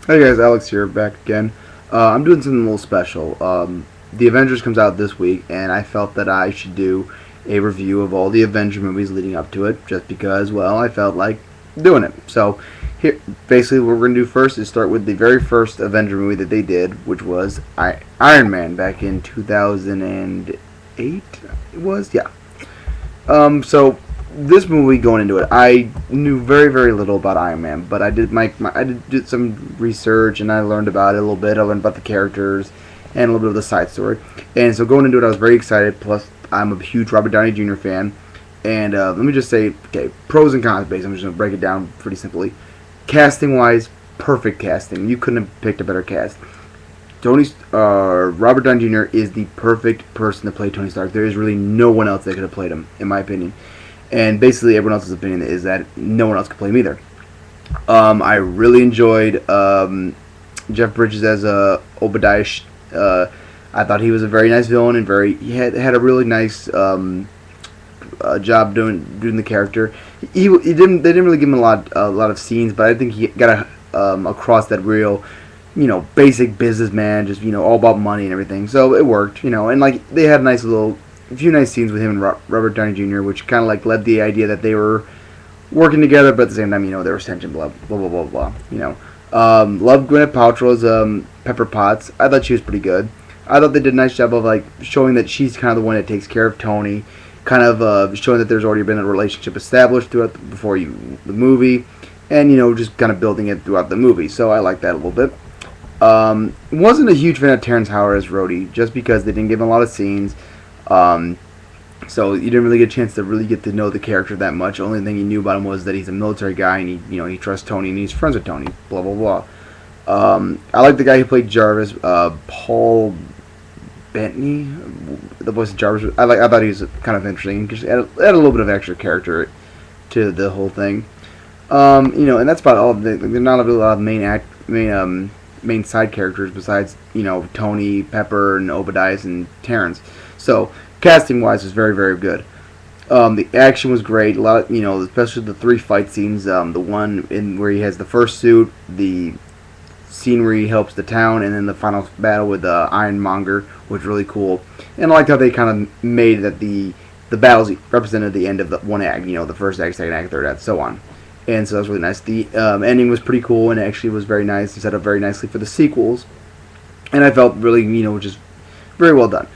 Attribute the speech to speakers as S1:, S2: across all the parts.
S1: Hey guys, Alex here, back again. I'm doing something a little special. The Avengers comes out this week, and I felt that I should do a review of all the Avenger movies leading up to it, just because, well, I felt like doing it. So, here, basically, what we're gonna do first is start with the very first Avenger movie that they did, which was Iron Man back in 2008. It was, yeah. So this movie going into it, I knew very very little about Iron Man, but I did I did do some research and I learned about it a little bit. I learned about the characters and a little bit of the side story. And so going into it, I was very excited. Plus, I'm a huge Robert Downey Jr. fan. And let me just say, okay, pros and cons. Basically, I'm just gonna break it down pretty simply. Casting wise, perfect casting. You couldn't have picked a better cast. Robert Downey Jr. is the perfect person to play Tony Stark. There is really no one else that could have played him, in my opinion. And basically, everyone else's opinion is that no one else could play him either. I really enjoyed Jeff Bridges as Obadiah. I thought he was a very nice villain and he had a really nice job doing the character. They didn't really give him a lot of scenes, but I think he got across that real, basic businessman, just all about money and everything. So it worked, and like they had a few nice scenes with him and Robert Downey Jr., which kind of like led the idea that they were working together, but at the same time, there was tension, blah blah blah blah blah. Loved Gwyneth Paltrow's Pepper Potts. I thought she was pretty good. I thought they did a nice job of like showing that she's kind of the one that takes care of Tony, kind of showing that there's already been a relationship established before the movie, and just kind of building it throughout the movie. So I like that a little bit. Wasn't a huge fan of Terrence Howard as Rhodey, just because they didn't give him a lot of scenes. So you didn't really get a chance to really get to know the character that much. The only thing you knew about him was that he's a military guy and he trusts Tony and he's friends with Tony. Blah blah blah. I like the guy who played Jarvis, Paul Bettany, the voice of Jarvis. I thought he was kind of interesting. Just add a little bit of extra character to the whole thing. And that's about all. There's not really a lot of main side characters besides Tony, Pepper, and Obadiah and Terrence. So casting wise was very very good. The action was great. A lot, especially the three fight scenes. The one in where he has the first suit, the scene where he helps the town, and then the final battle with Ironmonger was really cool. And I liked how they kind of made that the battles represented the end of the one act. The first act, second act, third act, so on. And so that was really nice. The ending was pretty cool and actually was very nice and set up very nicely for the sequels. And I felt really, just very well done.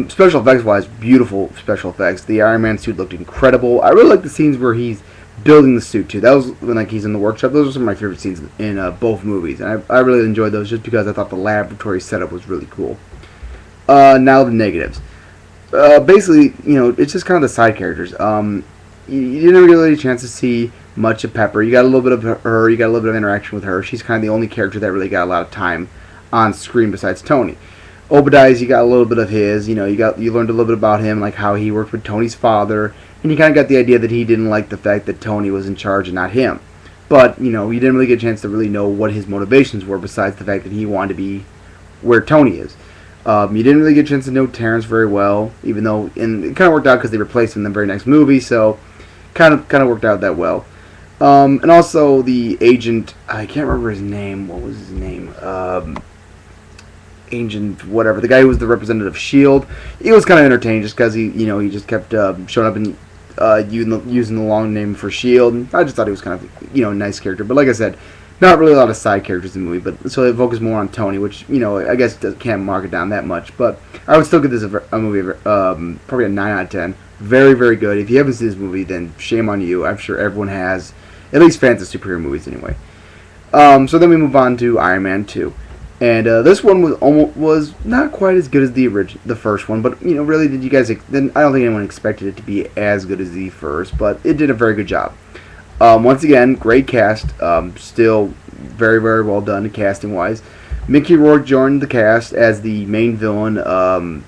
S1: Special effects wise, beautiful special effects. The Iron Man suit looked incredible. I really like the scenes where he's building the suit too. That was when he's in the workshop. Those are some of my favorite scenes in both movies, and I really enjoyed those just because I thought the laboratory setup was really cool. Now the negatives. Basically, it's just kind of the side characters. You didn't really get a chance to see much of Pepper. You got a little bit of her. You got a little bit of interaction with her. She's kind of the only character that really got a lot of time on screen besides Tony. Obadiah, you got a little bit of his. You learned a little bit about him, like how he worked with Tony's father, and you kind of got the idea that he didn't like the fact that Tony was in charge and not him. But you didn't really get a chance to really know what his motivations were, besides the fact that he wanted to be where Tony is. You didn't really get a chance to know Terrence very well, even though, and it kind of worked out because they replaced him in the very next movie, so kind of worked out that well. And also the agent, I can't remember his name. What was his name? Agent whatever, the guy who was the representative of Shield. He was kind of entertaining just because he just kept showing up and using the long name for Shield. I just thought he was kind of a nice character, but like I said, not really a lot of side characters in the movie. But so they focus more on Tony, which I guess can't mark it down that much. But I would still give this a movie probably a 9 out of 10. Very very good. If you haven't seen this movie, then shame on you. I'm sure everyone has, at least fans of superhero movies anyway. So then we move on to Iron Man 2. And this one was not quite as good as the first one, but really, did you guys? Then I don't think anyone expected it to be as good as the first, but it did a very good job. Once again, great cast. Still very very well done casting wise. Mickey Rourke joined the cast as the main villain. I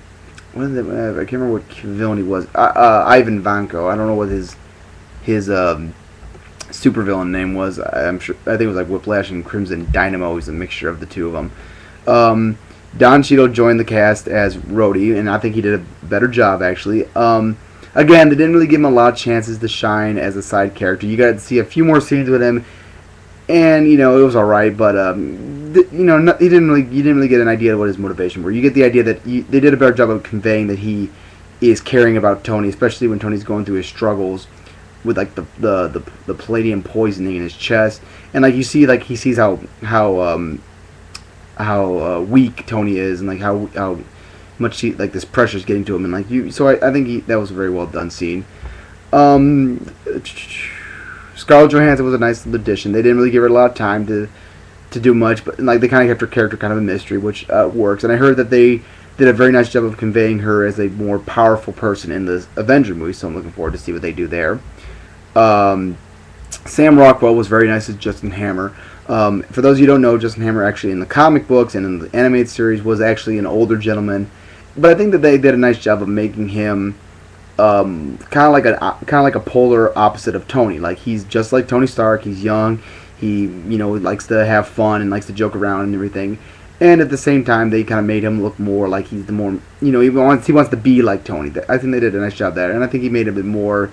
S1: can't remember what villain he was. Ivan Vanko. I don't know what his supervillain name was. I think it was like Whiplash and Crimson Dynamo. He's a mixture of the two of them. Don Cheadle joined the cast as Rhodey, and I think he did a better job actually. Again, they didn't really give him a lot of chances to shine as a side character. You got to see a few more scenes with him, and it was all right, but you didn't really get an idea of what his motivation were. You get the idea that they did a better job of conveying that he is caring about Tony, especially when Tony's going through his struggles with like the palladium poisoning in his chest, and like you see, like he sees how weak Tony is, and like how much like this pressure is getting to him, and like so I think that was a very well done scene. Um, Scarlett Johansson was a nice little addition. They didn't really give her a lot of time to do much, but like they kind of kept her character kind of a mystery, which works. And I heard that they did a very nice job of conveying her as a more powerful person in the Avenger movie, so I'm looking forward to see what they do there. Um, Sam Rockwell was very nice as Justin Hammer. For those of you who don't know, Justin Hammer actually in the comic books and in the animated series was actually an older gentleman, but I think that they did a nice job of making him kind of like a polar opposite of Tony. Like he's just like Tony Stark. He's young. He likes to have fun and likes to joke around and everything. And at the same time, they kind of made him look more like he's the more he wants to be like Tony. I think they did a nice job there, and I think he made a bit more.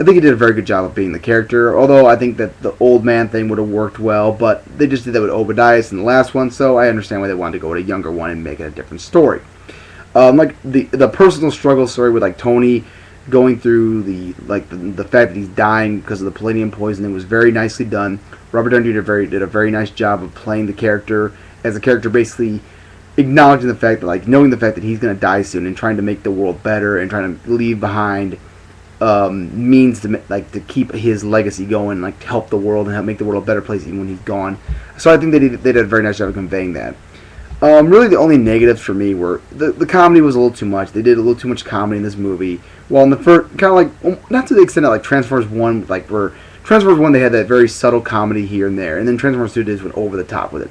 S1: I think he did a very good job of being the character. Although I think that the old man thing would have worked well, but they just did that with Obadiah in the last one, so I understand why they wanted to go with a younger one and make it a different story. Like the personal struggle story with like Tony going through the fact that he's dying because of the palladium poisoning was very nicely done. Robert Downey did a very nice job of playing the character as a character, basically acknowledging the fact that knowing the fact that he's going to die soon and trying to make the world better and trying to leave behind means to keep his legacy going, like to help the world and help make the world a better place even when he's gone. So I think they did a very nice job of conveying that. Really, the only negatives for me were the comedy was a little too much. They did a little too much comedy in this movie. While in the first, kind of not to the extent of Transformers 1, where Transformers 1 they had that very subtle comedy here and there, and then Transformers 2 just went over the top with it.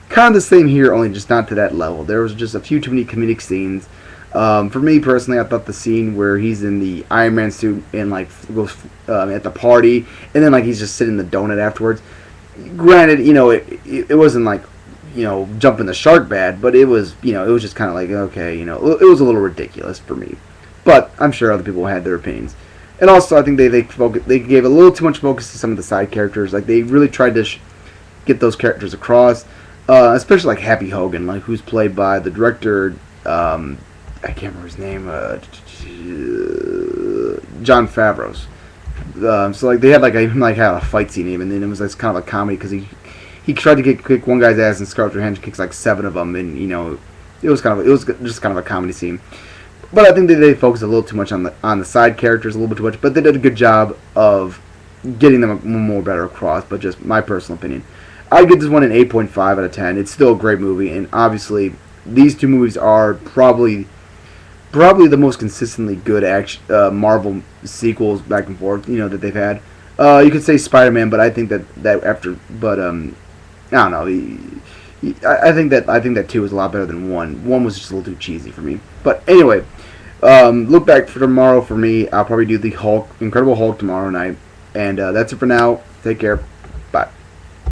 S1: Kind of the same here, only just not to that level. There was just a few too many comedic scenes. For me personally, I thought the scene where he's in the Iron Man suit and goes at the party, and then he's just sitting in the donut afterwards. Granted, it wasn't jumping the shark bad, but it was just kind of okay, it was a little ridiculous for me. But I'm sure other people had their opinions. And also, I think they gave a little too much focus to some of the side characters. They really tried to get those characters across, especially Happy Hogan, who's played by the director. I can't remember his name. Jon Favreau. So they had had a fight scene even, and then it was kind of a comedy because he tried to kick one guy's ass and Scarlett Johansson kicks 7 of them, and it was just kind of a comedy scene. But I think they focused a little too much on the side characters, a little bit too much. But they did a good job of getting them more better across. But just my personal opinion, I'd give this one an 8.5 out of 10. It's still a great movie, and obviously these two movies are probably the most consistently good Marvel sequels back and forth that they've had. You could say Spider-Man, but I think that after, but I don't know. I think that 2 is a lot better than 1. 1 was just a little too cheesy for me. But anyway, look back for tomorrow for me. I'll probably do the Incredible Hulk tomorrow night. And that's it for now. Take care.